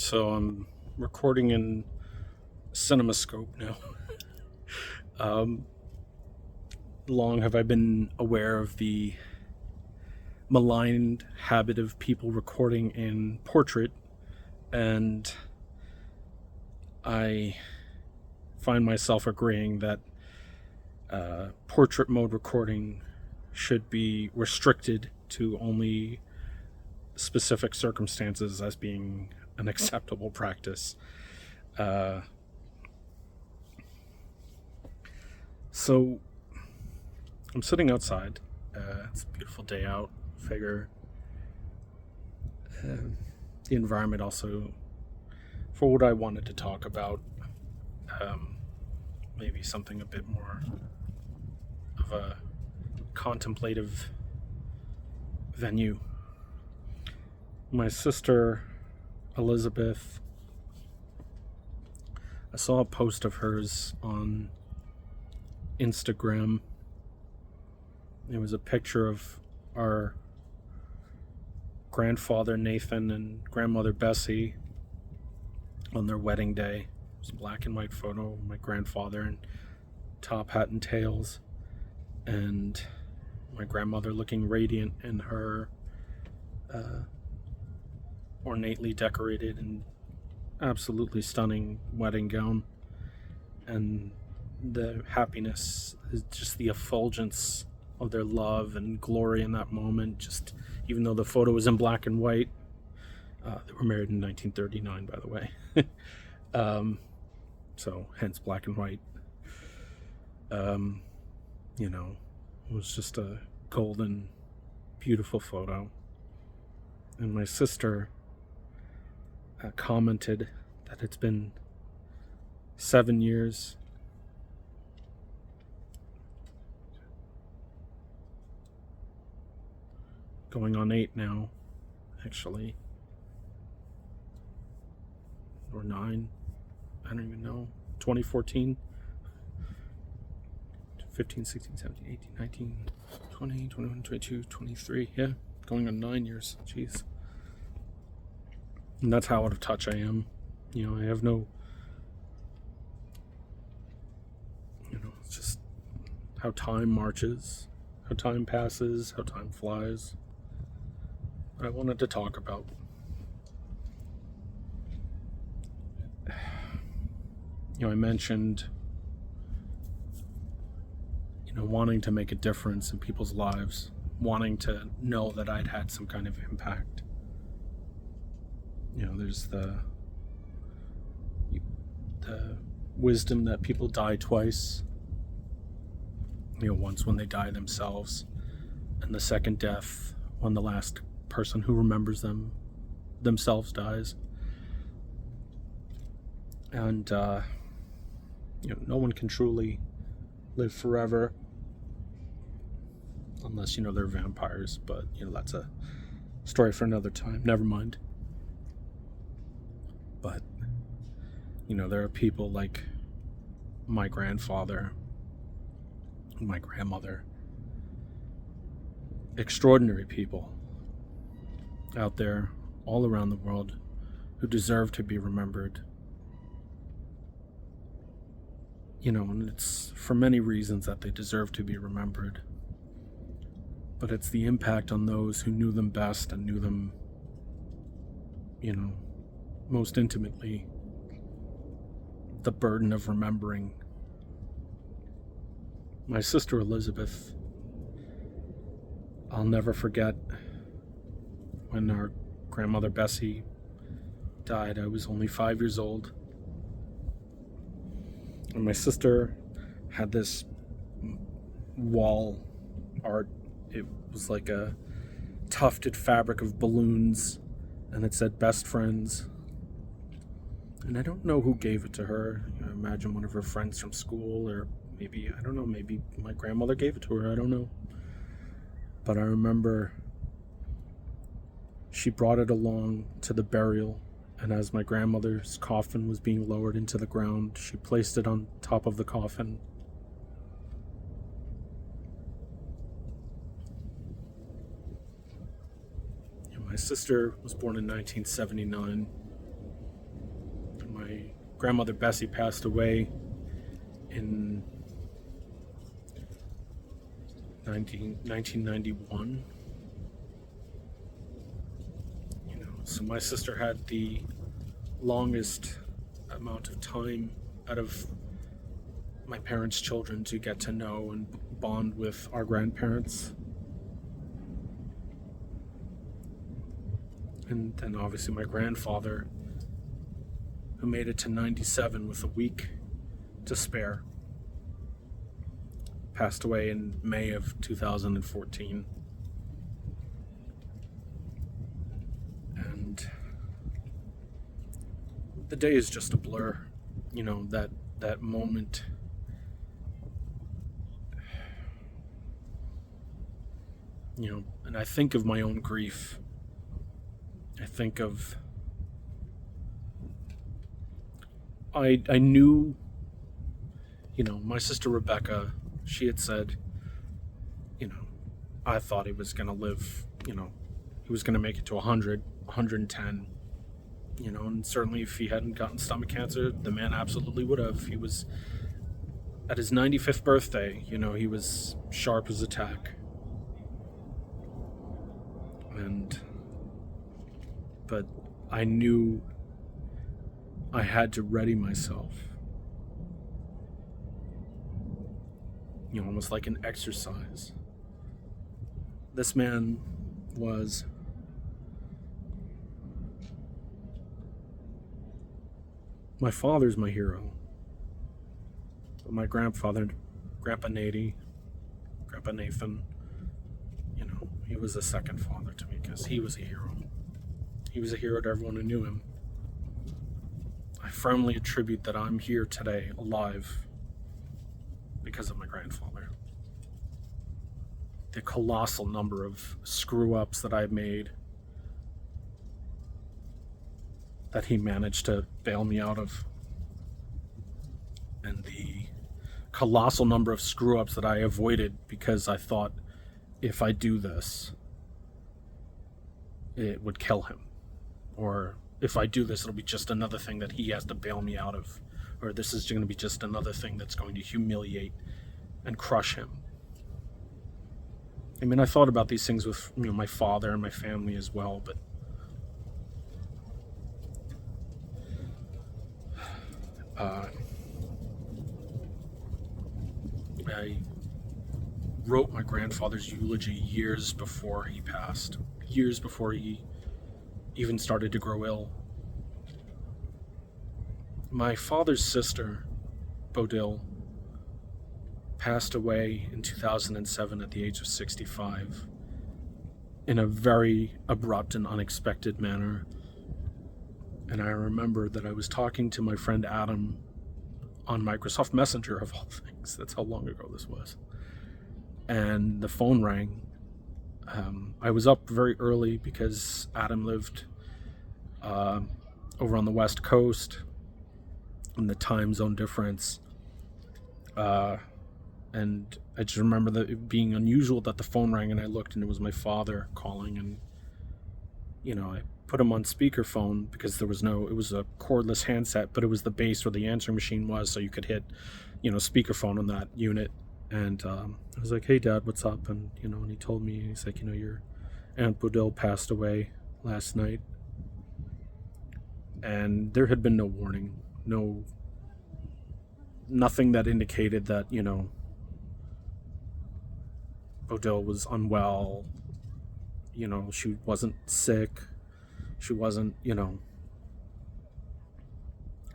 So I'm recording in CinemaScope now. um, long have I been aware of the maligned habit of people recording in portrait, and I find myself agreeing that portrait mode recording should be restricted to only specific circumstances as being an acceptable practice. So I'm sitting outside. It's a beautiful day out. Figure the environment also for what I wanted to talk about. Maybe something a bit more of a contemplative venue. My sister Elizabeth, I saw a post of hers on Instagram. It was a picture of our grandfather Nathan and grandmother Bessie on their wedding day. It was a black and white photo of my grandfather in top hat and tails, and my grandmother looking radiant in her ornately decorated and absolutely stunning wedding gown. And the happiness is just the effulgence of their love and glory in that moment. Just even though the photo was in black and white, they were married in 1939, by the way. So hence black and white. It was just a golden, beautiful photo. And my sister commented that it's been 7 years going on 8 now, actually, or 9, I don't even know, 2014, 15, 16, 17, 18, 19, 20, 21, 22, 23, yeah, going on 9 years, jeez. And that's how out of touch I am. I have no, it's just how time marches, how time passes, how time flies. But I wanted to talk about I mentioned wanting to make a difference in people's lives, wanting to know that I'd had some kind of impact. There's the wisdom that people die twice. Once when they die themselves, and the second death when the last person who remembers themselves dies. And no one can truly live forever unless they're vampires, but that's a story for another time. Never mind. But there are people like my grandfather, my grandmother, extraordinary people out there all around the world who deserve to be remembered. And it's for many reasons that they deserve to be remembered. But it's the impact on those who knew them best and knew them, most intimately, the burden of remembering. My sister Elizabeth, I'll never forget when our grandmother Bessie died. I was only 5 years old. And my sister had this wall art. It was like a tufted fabric of balloons, and it said "Best Friends." And I don't know who gave it to her. I imagine one of her friends from school, or maybe, I don't know, maybe my grandmother gave it to her. I don't know. But I remember she brought it along to the burial, and as my grandmother's coffin was being lowered into the ground, she placed it on top of the coffin. My sister was born in 1979. grandmother Bessie passed away in 1991. So my sister had the longest amount of time out of my parents' children to get to know and bond with our grandparents. And then obviously my grandfather, who made it to 97 with a week to spare, passed away in May of 2014. And the day is just a blur. That moment. And I think of my own grief. I think of... I knew, my sister Rebecca, she had said, I thought he was going to live, he was going to make it to 100, 110, and certainly if he hadn't gotten stomach cancer, the man absolutely would have. He was, at his 95th birthday, he was sharp as a tack. But I knew I had to ready myself. Almost like an exercise. This man was my father's my hero. But my grandfather, Grandpa Nathan, he was a second father to me because he was a hero. He was a hero to everyone who knew him. I firmly attribute that I'm here today, alive, because of my grandfather. The colossal number of screw-ups that I've made that he managed to bail me out of. And the colossal number of screw-ups that I avoided because I thought, if I do this, it would kill him. Or if I do this, it'll be just another thing that he has to bail me out of. Or this is going to be just another thing that's going to humiliate and crush him. I mean, I thought about these things with my father and my family as well, but I wrote my grandfather's eulogy years before he passed, years before he even started to grow ill. My father's sister, Bodil, passed away in 2007 at the age of 65 in a very abrupt and unexpected manner. And I remember that I was talking to my friend Adam on Microsoft Messenger, of all things. That's how long ago this was. And the phone rang. I was up very early because Adam lived over on the West Coast, and the time zone difference. And I just remember that it being unusual that the phone rang, and I looked, and it was my father calling. And I put him on speakerphone because it was a cordless handset, but it was the base where the answering machine was, so you could hit speakerphone on that unit. And I was like, "Hey Dad, what's up?" And and he told me, he's like, "Your Aunt Bodil passed away last night." And there had been no warning, nothing that indicated that Bodil was unwell. She wasn't sick. She wasn't,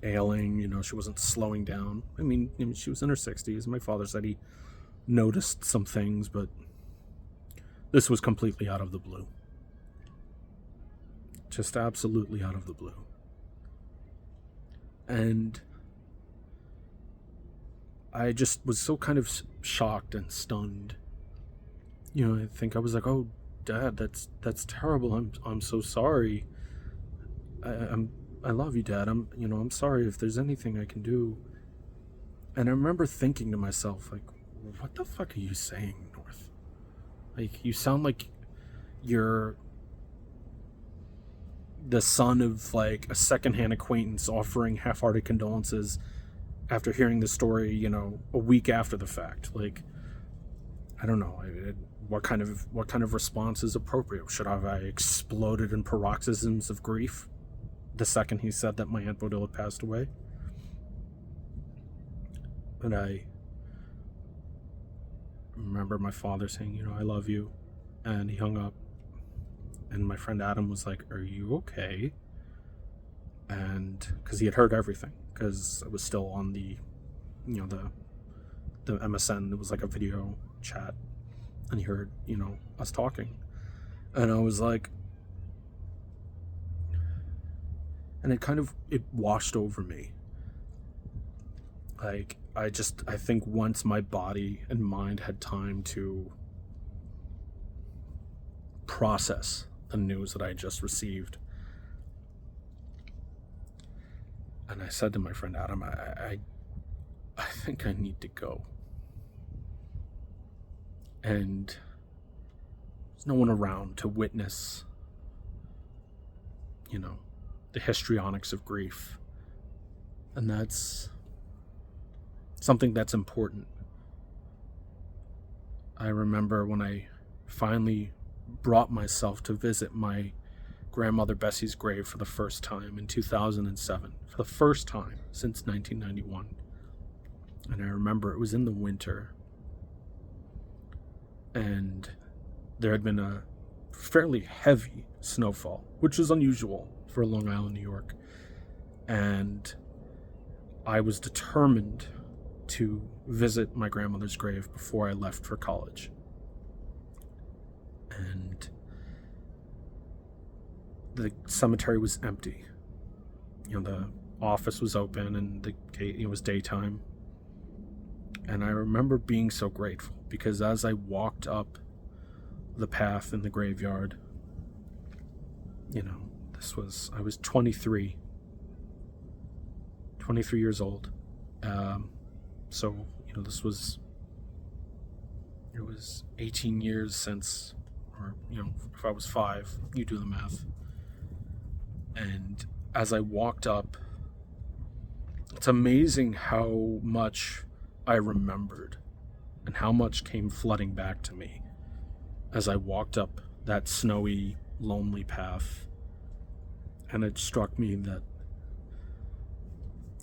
ailing. She wasn't slowing down. I mean, she was in her 60s. My father said he noticed some things, but this was completely out of the blue. Just absolutely out of the blue. And I just was so kind of shocked and stunned. I think I was like, "Oh, Dad, that's terrible. I'm so sorry. I love you, Dad. I'm sorry if there's anything I can do." And I remember thinking to myself, like, "What the fuck are you saying, North? Like, you sound like you're the son of like a secondhand acquaintance offering half-hearted condolences after hearing the story, a week after the fact. Like, I don't know. What kind of response is appropriate? Should I have exploded in paroxysms of grief the second he said that my Aunt Bodil had passed away? And I remember my father saying, I love you. And he hung up. And my friend Adam was like, are you okay? And because he had heard everything, because I was still on the MSN. It was like a video chat. And he heard, us talking. And I was like, and it washed over me. Like, I think once my body and mind had time to process the news that I had just received, and I said to my friend Adam, I think I need to go. And there's no one around to witness, the histrionics of grief. And that's something that's important. I remember when I finally brought myself to visit my grandmother Bessie's grave for the first time in 2007, for the first time since 1991. And I remember it was in the winter, and there had been a fairly heavy snowfall, which was unusual for Long Island, New York. And I was determined to visit my grandmother's grave before I left for college. And the cemetery was empty. The office was open and the gate, it was daytime. And I remember being so grateful because as I walked up the path in the graveyard, I was 23 years old. So, it was 18 years since, or, if I was 5, you do the math. And as I walked up, it's amazing how much I remembered and how much came flooding back to me as I walked up that snowy, lonely path. And it struck me that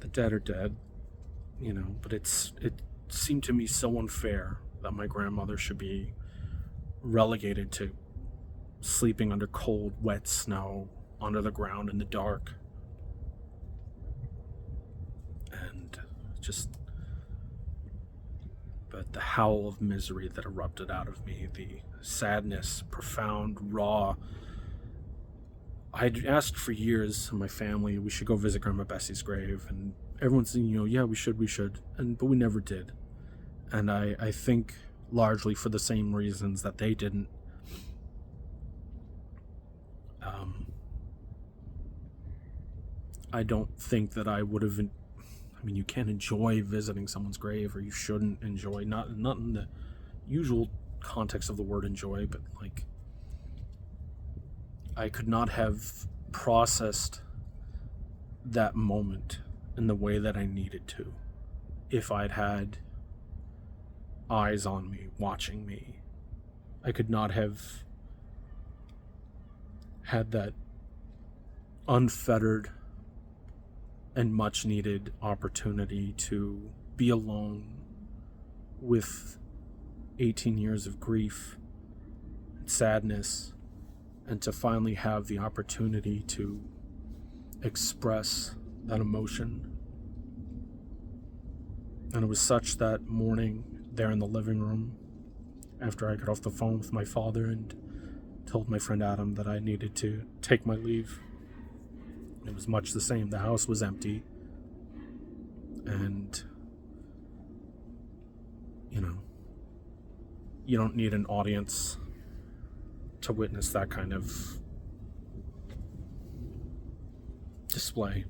the dead are dead, but it seemed to me so unfair that my grandmother should be relegated to sleeping under cold, wet snow, under the ground in the dark. And but the howl of misery that erupted out of me, the sadness, profound, raw. I'd asked for years in my family, we should go visit Grandma Bessie's grave, and everyone's saying, yeah, we should, but we never did. And I think largely for the same reasons that they didn't. I don't think that I would have. You can't enjoy visiting someone's grave, or you shouldn't enjoy, not in the usual context of the word enjoy, but like, I could not have processed that moment in the way that I needed to if I'd had eyes on me, watching me. I could not have had that unfettered and much needed opportunity to be alone with 18 years of grief and sadness, and to finally have the opportunity to express that emotion. And it was such that morning there in the living room, after I got off the phone with my father and told my friend Adam that I needed to take my leave. It was much the same. The house was empty. And, you don't need an audience to witness that kind of display.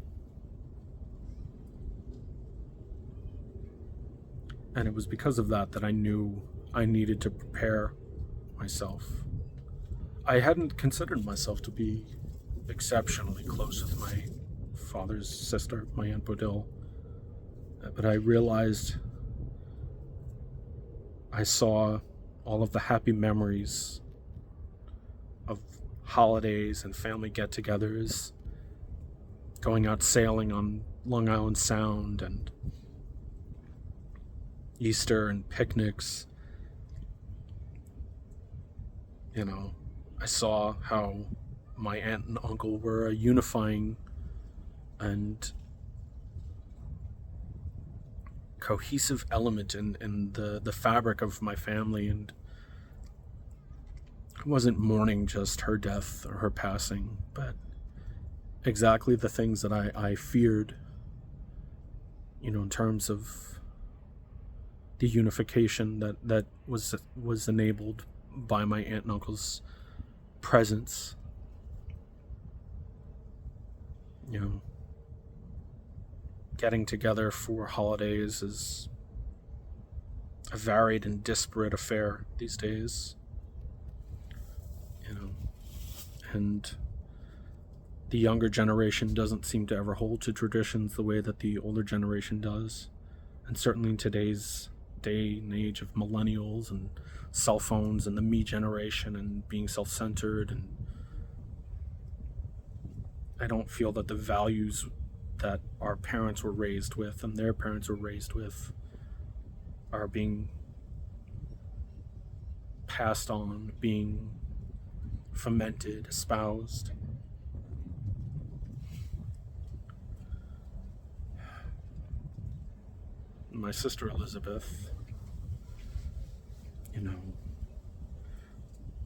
And it was because of that I knew I needed to prepare myself. I hadn't considered myself to be exceptionally close with my father's sister, my Aunt Bodil. But I realized I saw all of the happy memories of holidays and family get-togethers, going out sailing on Long Island Sound, and Easter and picnics. You know, I saw how my aunt and uncle were a unifying and cohesive element in the fabric of my family, and I wasn't mourning just her death or her passing, but exactly the things that I feared, in terms of the unification that was enabled by my aunt and uncle's presence. Getting together for holidays is a varied and disparate affair these days. And the younger generation doesn't seem to ever hold to traditions the way that the older generation does. And certainly in today's day and age of millennials and cell phones and the me generation and being self-centered, and I don't feel that the values that our parents were raised with and their parents were raised with are being passed on, being fomented, espoused. My sister Elizabeth,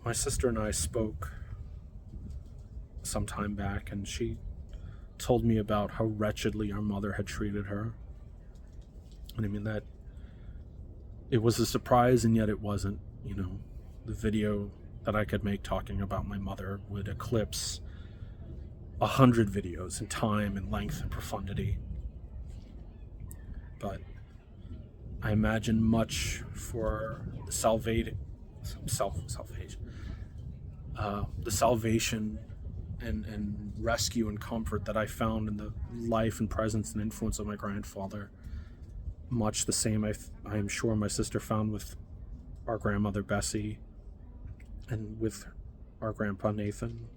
my sister and I spoke some time back, and she told me about how wretchedly our mother had treated her. And that it was a surprise, and yet it wasn't. The video that I could make talking about my mother would eclipse 100 videos in time and length and profundity. But I imagine much for the salvation and rescue and comfort that I found in the life and presence and influence of my grandfather. Much the same I am sure my sister found with our grandmother Bessie and with our grandpa Nathan.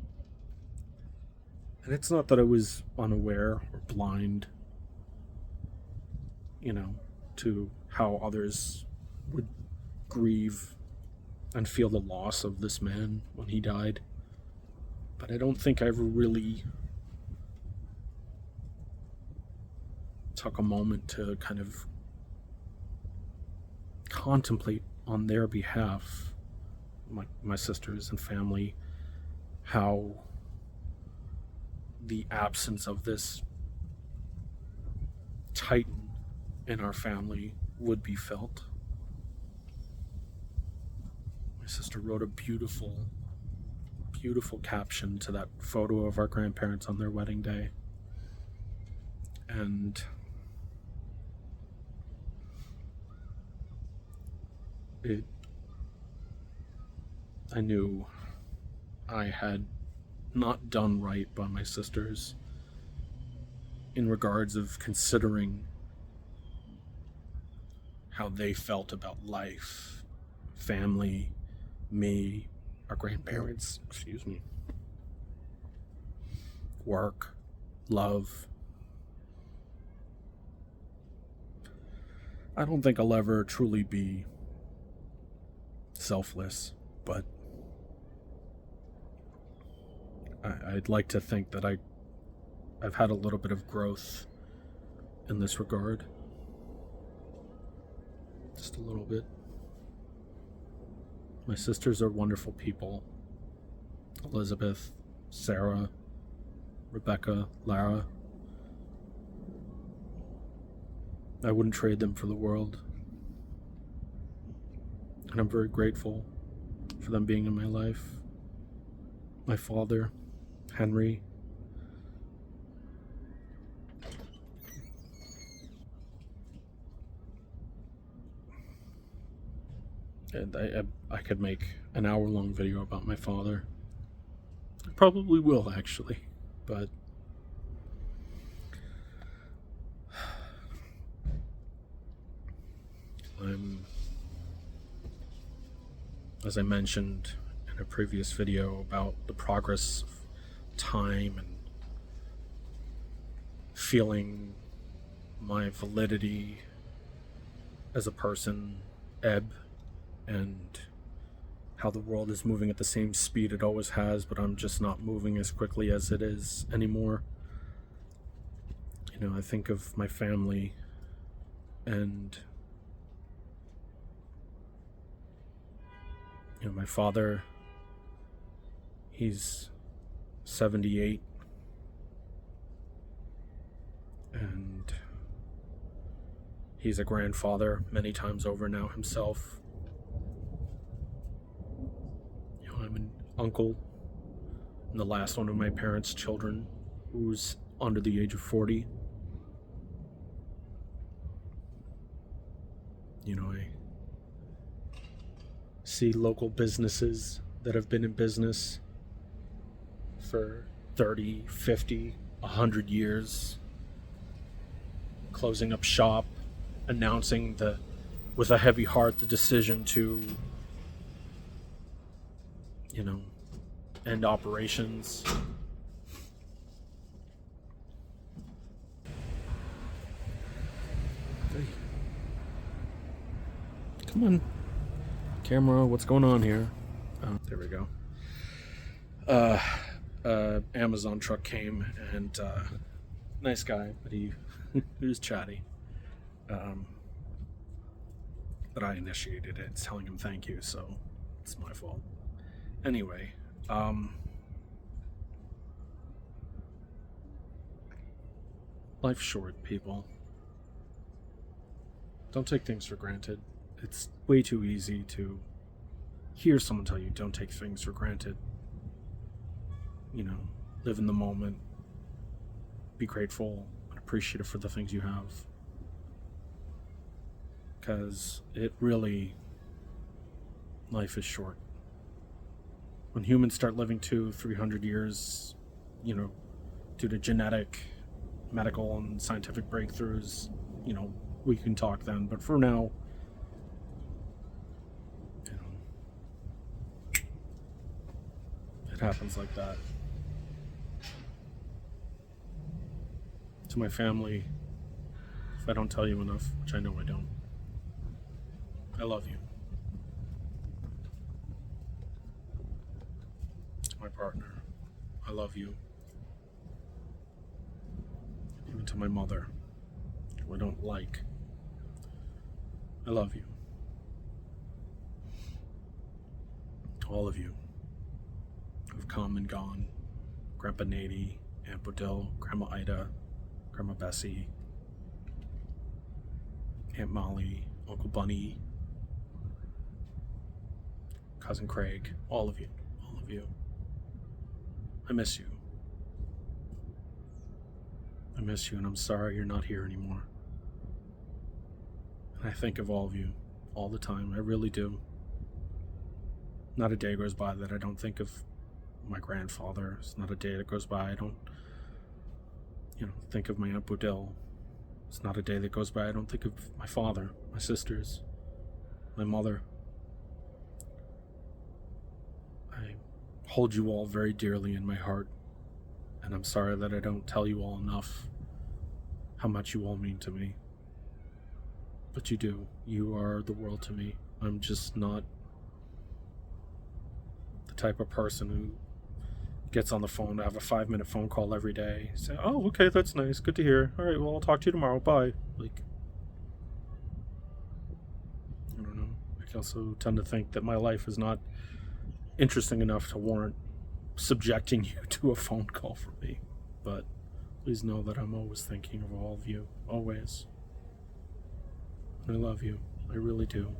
And it's not that I was unaware or blind, to how others would grieve and feel the loss of this man when he died. But I don't think I ever really took a moment to kind of contemplate on their behalf, my sisters and family, how the absence of this titan in our family would be felt. My sister wrote a beautiful caption to that photo of our grandparents on their wedding day. And I knew I had not done right by my sisters in regards of considering how they felt about life, family, me, our grandparents, work, love. I don't think I'll ever truly be selfless, but I'd like to think that I've had a little bit of growth in this regard. Just a little bit. My sisters are wonderful people. Elizabeth, Sarah, Rebecca, Lara. I wouldn't trade them for the world. And I'm very grateful for them being in my life. My father, Henry. And I could make an hour-long video about my father. I probably will, actually. but as I mentioned in a previous video about the progress of time and feeling my validity as a person ebb, and how the world is moving at the same speed it always has, but I'm just not moving as quickly as it is anymore. I think of my family, and my father, he's 78, and he's a grandfather many times over now himself. I'm an uncle, and the last one of my parents' children, who's under the age of 40. I see local businesses that have been in business for 30, 50, 100 years closing up shop, announcing with a heavy heart the decision to end operations. Hey. Come on, camera, what's going on here? Oh, there we go. Amazon truck came, and nice guy, but he was chatty. But I initiated it, telling him thank you, so it's my fault. Anyway, life's short, people. Don't take things for granted. It's way too easy to hear someone tell you don't take things for granted. Live in the moment. Be grateful and appreciative for the things you have. Because life is short. When humans start living 200-300 years, due to genetic, medical, and scientific breakthroughs, we can talk then. But for now, it happens like that. To my family, if I don't tell you enough, which I know I don't, I love you. To my partner, I love you. Even to my mother, who I don't like, I love you. To all of you who've come and gone, Grandpa Nady, Aunt Bodil, Grandma Ida, Grandma Bessie, Aunt Molly, Uncle Bunny, Cousin Craig, all of you. I miss you. I miss you, and I'm sorry you're not here anymore. And I think of all of you all the time. I really do. Not a day goes by that I don't think of my grandfather. It's not a day that goes by I don't think of my Aunt Bodil. It's not a day that goes by I don't think of my father, my sisters, my mother. I hold you all very dearly in my heart, and I'm sorry that I don't tell you all enough how much you all mean to me. But you do. You are the world to me. I'm just not the type of person who gets on the phone to have a 5-minute phone call every day. Say, oh, okay, that's nice. Good to hear. All right, well, I'll talk to you tomorrow. Bye. I don't know. I also tend to think that my life is not interesting enough to warrant subjecting you to a phone call from me. But please know that I'm always thinking of all of you. Always. I love you. I really do.